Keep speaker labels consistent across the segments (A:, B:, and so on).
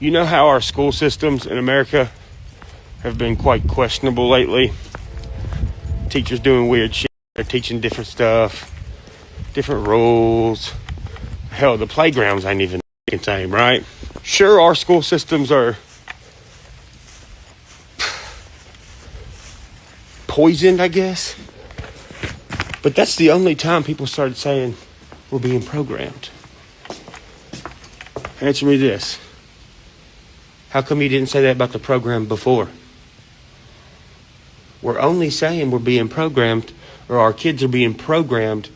A: You know how our school systems in America have been quite questionable lately? Teachers doing weird shit. They're teaching different stuff, different rules. Hell, the playgrounds ain't even the same, right? Sure, our school systems are poisoned, I guess. But that's the only time people started saying we're being programmed. Answer me this. How come you didn't say that about the program before? We're only saying we're being programmed, or our kids are being programmed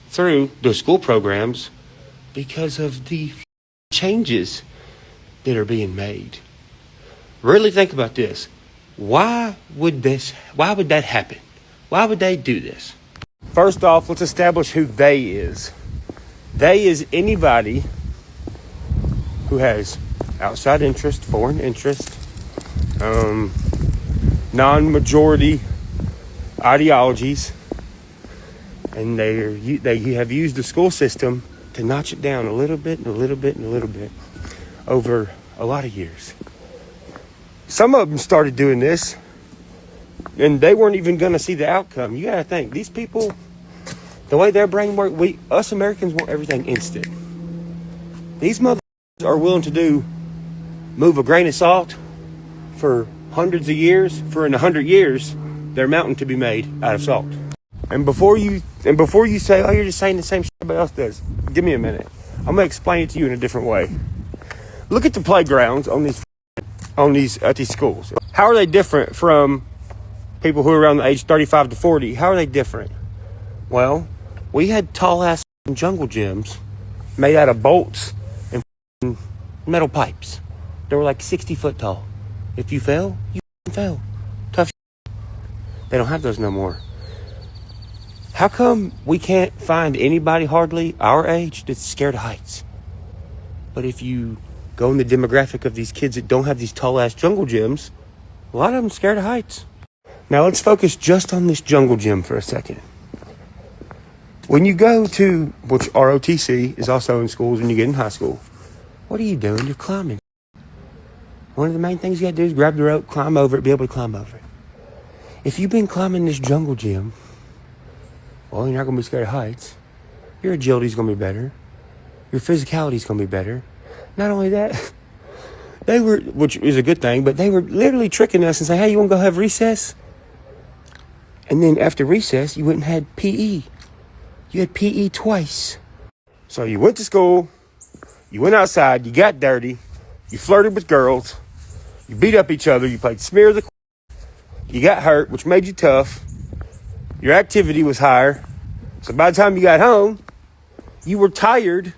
A: through the school programs because of the changes that are being made. Really think about this. Why would that happen? Why would they do this? First off, let's establish who they is. They is anybody who has outside interest, foreign interest, non-majority ideologies, and they have used the school system to notch it down a little bit and a little bit and a little bit over a lot of years. Some of them started doing this, and they weren't even going to see the outcome. You got to think, these people, the way their brain works, us Americans want everything instant. These motherfuckers are willing to move a grain of salt for hundreds of years, for in 100 years, their mountain to be made out of salt. And before you say, oh, you're just saying the same shit everybody else does, give me a minute. I'm going to explain it to you in a different way. Look at the playgrounds at these schools. How are they different from people who are around the age 35 to 40? How are they different? Well, we had tall-ass jungle gyms made out of bolts and metal pipes. They were like 60 foot tall. If you fell, you fell. Tough shit. They don't have those no more. How come we can't find anybody hardly our age that's scared of heights? But if you go in the demographic of these kids that don't have these tall-ass jungle gyms, a lot of them scared of heights. Now let's focus just on this jungle gym for a second. When you go to, which ROTC is also in schools when you get in high school, what are you doing? You're climbing. One of the main things you got to do is grab the rope, climb over it, be able to climb over it. If you've been climbing this jungle gym, well, you're not going to be scared of heights. Your agility's going to be better. Your physicality's going to be better. Not only that, which is a good thing, but they were literally tricking us and saying, hey, you want to go have recess? And then after recess, you went and had PE. You had PE twice. So you went to school, you went outside, you got dirty, you flirted with girls, you beat up each other, you played smear the you got hurt, which made you tough. Your activity was higher. So by the time you got home, you were tired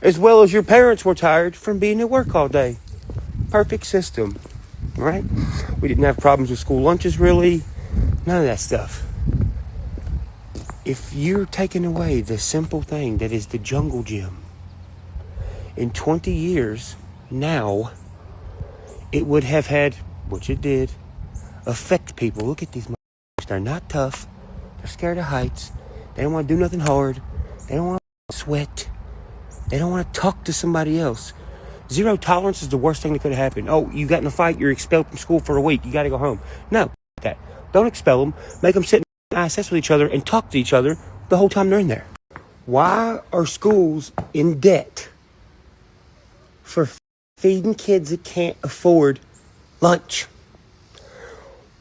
A: as well as your parents were tired from being at work all day. Perfect system, right? We didn't have problems with school lunches, really. None of that stuff. If you're taking away the simple thing that is the jungle gym, in 20 years now, it would have had, which it did, affect people. Look at these motherfuckers. They're not tough. They're scared of heights. They don't want to do nothing hard. They don't want to sweat. They don't want to talk to somebody else. Zero tolerance is the worst thing that could have happened. Oh, you got in a fight, you're expelled from school for a week. You got to go home. No, that. Don't expel them. Make them sit in ISS with each other and talk to each other the whole time they're in there. Why are schools in debt for feeding kids that can't afford lunch?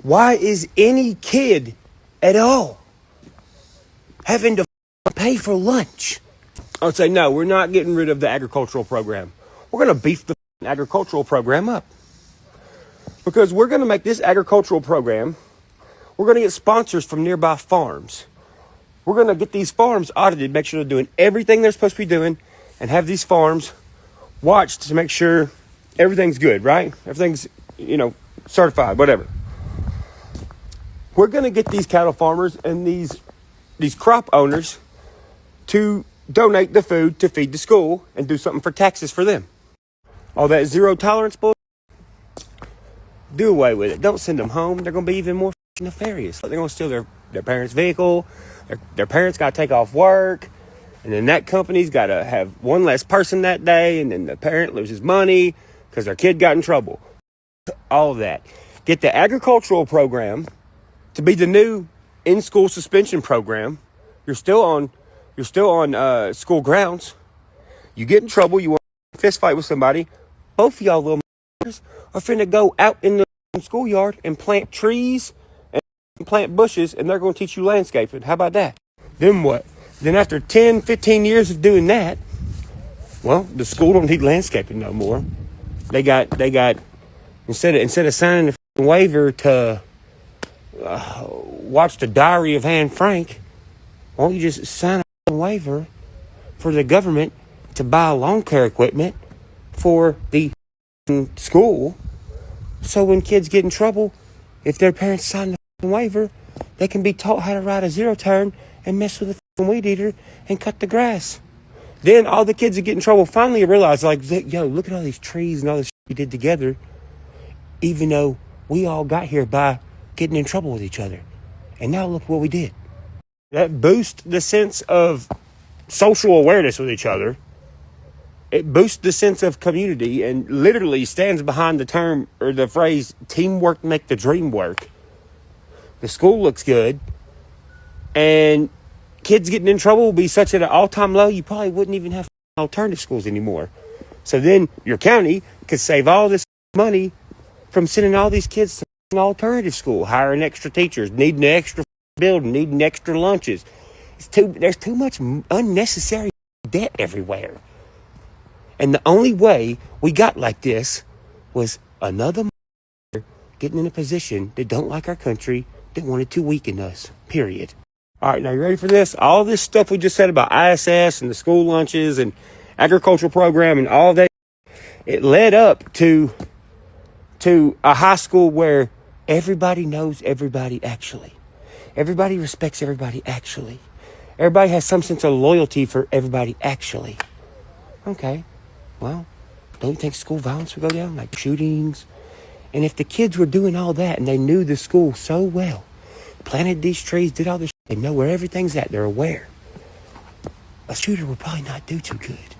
A: Why is any kid at all having to pay for lunch? I would say, no, we're not getting rid of the agricultural program. We're going to beef the agricultural program up. Because we're going to make this agricultural program, we're going to get sponsors from nearby farms. We're going to get these farms audited, make sure they're doing everything they're supposed to be doing, and have these farms watched to make sure everything's good, right? Everything's, certified, whatever. We're going to get these cattle farmers and these crop owners to donate the food to feed the school and do something for taxes for them. All that zero tolerance bullshit, do away with it. Don't send them home. They're going to be even more nefarious. They're going to steal their parents' vehicle. Their parents got to take off work. And then that company's got to have one less person that day. And then the parent loses money because their kid got in trouble. All of that. Get the agricultural program to be the new in-school suspension program. You're still on school grounds. You get in trouble, you want to fist fight with somebody. Both of y'all little motherfuckers are finna go out in the schoolyard and plant trees and plant bushes, and they're going to teach you landscaping. How about that? Then what? Then after 10, 15 years of doing that, well, the school don't need landscaping no more. They got instead of signing a waiver to watch the Diary of Anne Frank, why don't you just sign a waiver for the government to buy lawn care equipment for the school, so when kids get in trouble, if their parents sign the waiver, they can be taught how to ride a zero turn and mess with a weed eater and cut the grass. Then all the kids that get in trouble finally realize, like, yo, look at all these trees and all this shit we did together, even though we all got here by getting in trouble with each other. And now look what we did. That boosts the sense of social awareness with each other. It boosts the sense of community and literally stands behind the term or the phrase, teamwork make the dream work. The school looks good, and kids getting in trouble will be such at an all-time low, you probably wouldn't even have alternative schools anymore. So then your county could save all this money from sending all these kids to an alternative school, hiring extra teachers, needing an extra building, needing extra lunches. There's too much unnecessary debt everywhere. And the only way we got like this was another getting in a position that don't like our country, that wanted to weaken us, period. All right, now you ready for this? All this stuff we just said about ISS and the school lunches and agricultural program and all that, it led up to a high school where everybody knows everybody actually. Everybody respects everybody actually. Everybody has some sense of loyalty for everybody actually. Okay, well, don't you think school violence would go down? Like shootings? And if the kids were doing all that and they knew the school so well, planted these trees, did all this, they know where everything's at, they're aware. A shooter would probably not do too good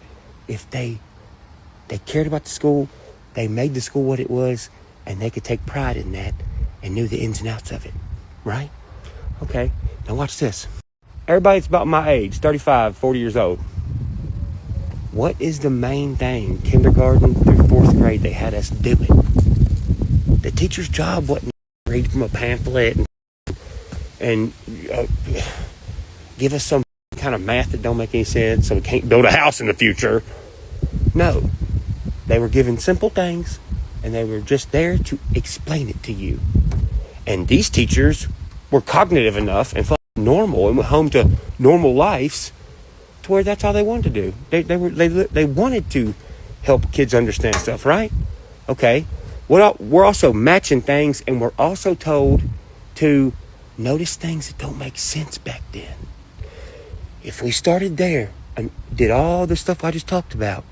A: if they cared about the school, they made the school what it was, and they could take pride in that and knew the ins and outs of it, right? Okay, now watch this. Everybody's about my age, 35, 40 years old. What is the main thing, kindergarten through fourth grade, they had us doing? The teacher's job wasn't to read from a pamphlet and give us some kind of math that don't make any sense so we can't build a house in the future. No, they were given simple things and they were just there to explain it to you. And these teachers were cognitive enough and felt normal and went home to normal lives to where that's all they wanted to do. They wanted to help kids understand stuff, right? Okay. We're also matching things, and we're also told to notice things that don't make sense back then. If we started there and did all the stuff I just talked about,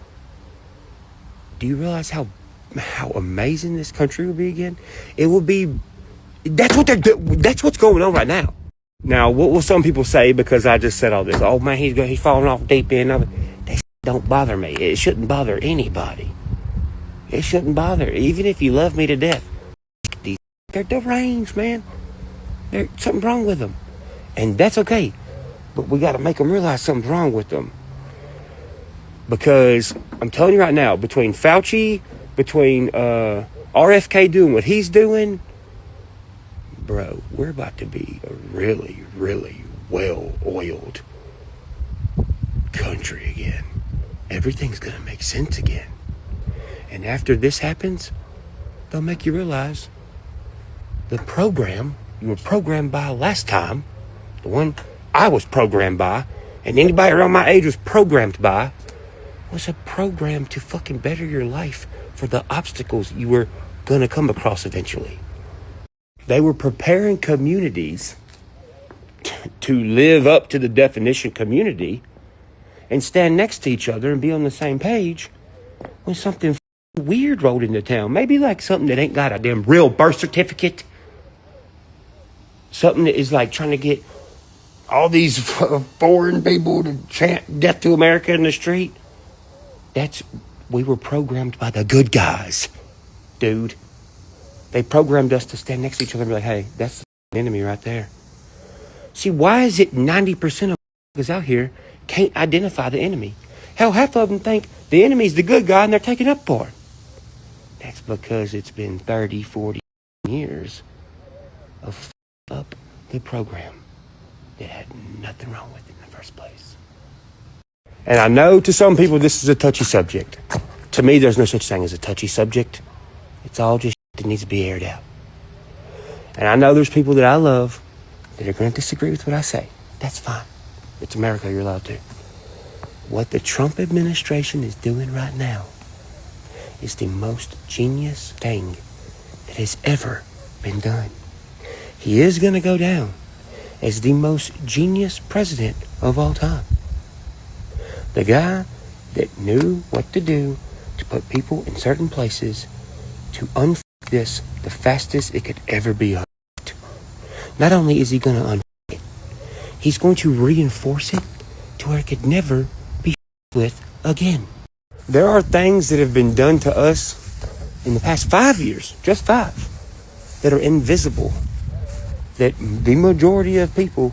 A: do you realize how amazing this country would be again? It would be. That's what's going on right now. Now, what will some people say because I just said all this? Oh man, he's falling off deep end of it. They don't bother me. It shouldn't bother anybody. It shouldn't bother. Even if you love me to death, they're deranged, man. There's something wrong with them, and that's okay. But we got to make them realize something's wrong with them. Because I'm telling you right now, between Fauci, between RFK doing what he's doing, bro, we're about to be a really, really well-oiled country again. Everything's going to make sense again. And after this happens, they'll make you realize the program you were programmed by last time, the one I was programmed by, and anybody around my age was programmed by, was a program to fucking better your life for the obstacles you were going to come across eventually. They were preparing communities to live up to the definition community and stand next to each other and be on the same page when something weird rolled into town. Maybe like something that ain't got a damn real birth certificate. Something that is like trying to get all these foreign people to chant death to America in the street. That's We were programmed by the good guys, dude. They programmed us to stand next to each other and be like, hey, that's the enemy right there. See, why is it 90% of us out here can't identify the enemy? Hell, half of them think the enemy's the good guy and they're taking up for it. That's because it's been 30, 40 years of up the program that had nothing wrong with it in the first place. And I know to some people this is a touchy subject. To me, there's no such thing as a touchy subject. It's all just that needs to be aired out. And I know there's people that I love that are going to disagree with what I say. That's fine. It's America, you're allowed to. What the Trump administration is doing right now is the most genius thing that has ever been done. He is going to go down as the most genius president of all time. The guy that knew what to do to put people in certain places to unfuck this the fastest it could ever be unfucked. Not only is he going to unfuck it, he's going to reinforce it to where it could never be with again. There are things that have been done to us in the past 5 years, just 5, that are invisible, that the majority of people,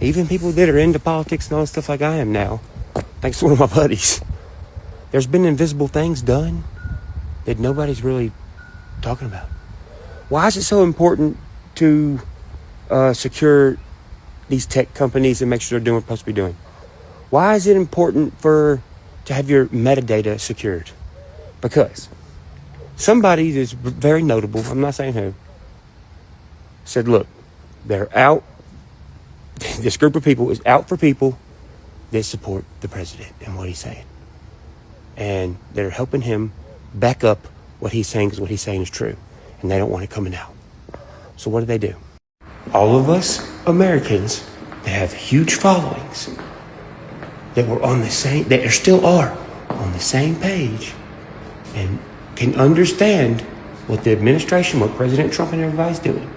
A: even people that are into politics and all that stuff like I am now, thanks to one of my buddies, there's been invisible things done that nobody's really talking about. Why is it so important to secure these tech companies and make sure they're doing what they're supposed to be doing? Why is it important to have your metadata secured? Because somebody that's very notable, I'm not saying who, said, look, they're out. This group of people is out for people that support the president and what he's saying. And they're helping him back up what he's saying because what he's saying is true. And they don't want it coming out. So what do? All of us Americans that have huge followings that were on the same, that still are on the same page and can understand what the administration, what President Trump and everybody's doing.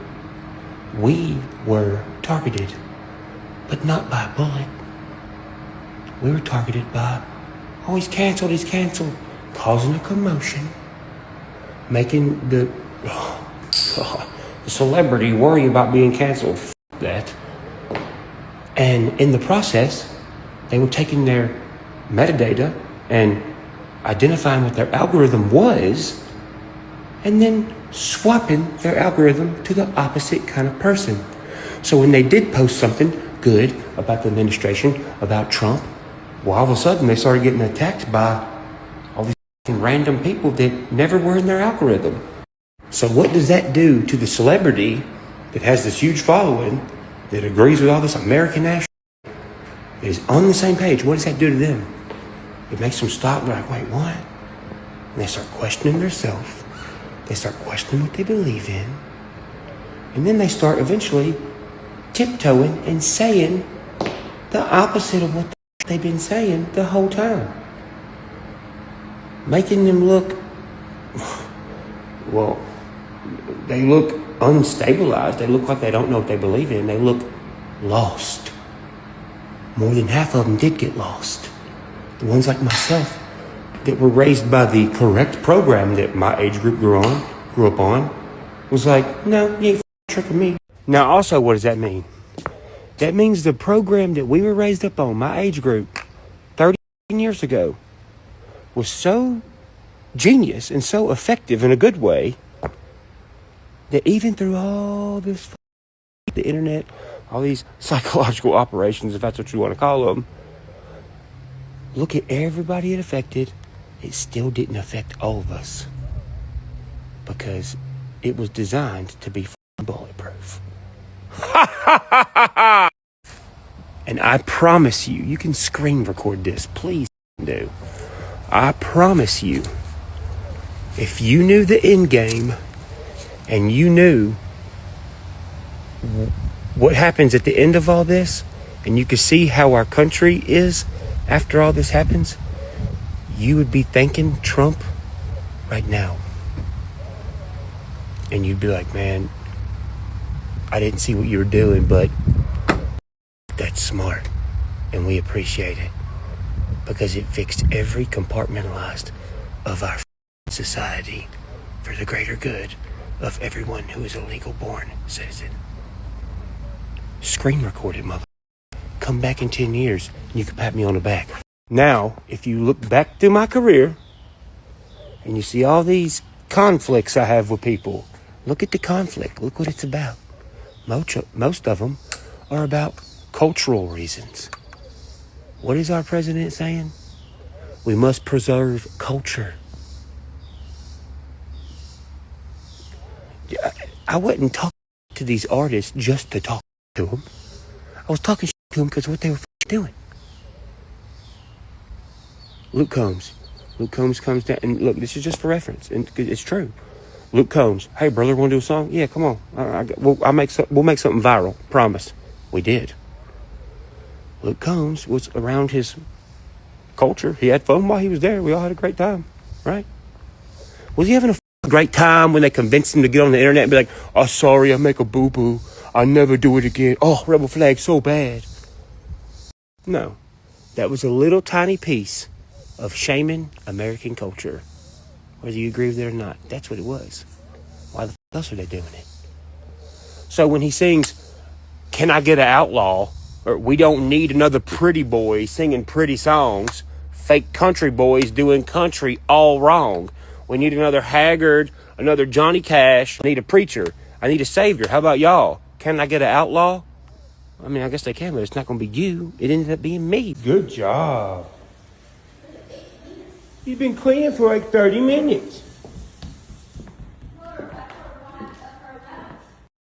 A: We were targeted, but not by a bullet. We were targeted by, oh, he's canceled, causing a commotion, making the celebrity worry about being canceled. That. And in the process, they were taking their metadata and identifying what their algorithm was, and then swapping their algorithm to the opposite kind of person. So when they did post something good about the administration, about Trump, well, all of a sudden they started getting attacked by all these random people that never were in their algorithm. So what does that do to the celebrity that has this huge following that agrees with all this American national, is on the same page? What does that do to them? It makes them stop and they're like, wait, what? And they start questioning themselves. They start questioning what they believe in. And then they start eventually tiptoeing and saying the opposite of what they've been saying the whole time. Making them look, well, they look unstabilized. They look like they don't know what they believe in. They look lost. More than half of them did get lost. The ones like myself that were raised by the correct program that my age group grew up on, was like, no, you ain't tricking me. Now, also, what does that mean? That means the program that we were raised up on, my age group, 30 years ago, was so genius and so effective in a good way that even through all this, the internet, all these psychological operations, if that's what you want to call them, look at everybody it affected. It still didn't affect all of us because it was designed to be bulletproof. And I promise you, you can screen record this, please do. I promise you, if you knew the end game and you knew what happens at the end of all this, and you could see how our country is after all this happens, you would be thanking Trump right now. And you'd be like, man, I didn't see what you were doing, but that's smart. And we appreciate it. Because it fixed every compartmentalized of our society for the greater good of everyone who is a legal born citizen. Screen record it, mother. Come back in 10 years and you can pat me on the back. Now, if you look back through my career and you see all these conflicts I have with people, look at the conflict. Look what it's about. Most of them are about cultural reasons. What is our president saying? We must preserve culture. I wasn't talking to these artists just to talk to them. I was talking to them because of what they were doing. Luke Combs. Luke Combs comes down, and look, this is just for reference, and it's true. Luke Combs, hey brother, want to do a song? Yeah, come on. We'll make something viral. Promise. We did. Luke Combs was around his culture. He had fun while he was there. We all had a great time, right? Was he having a great time when they convinced him to get on the internet and be like, oh, sorry, I make a boo-boo. I'll never do it again. Oh, rebel flag so bad. No. That was a little tiny piece of shaming American culture. Whether you agree with it or not, that's what it was. Why the f*** else are they doing it? So when he sings, can I get an outlaw? Or we don't need another pretty boy singing pretty songs. Fake country boys doing country all wrong. We need another Haggard, another Johnny Cash. I need a preacher. I need a savior. How about y'all? Can I get an outlaw? I mean, I guess they can, but it's not going to be you. It ended up being me. Good job. You've been cleaning for like 30 minutes.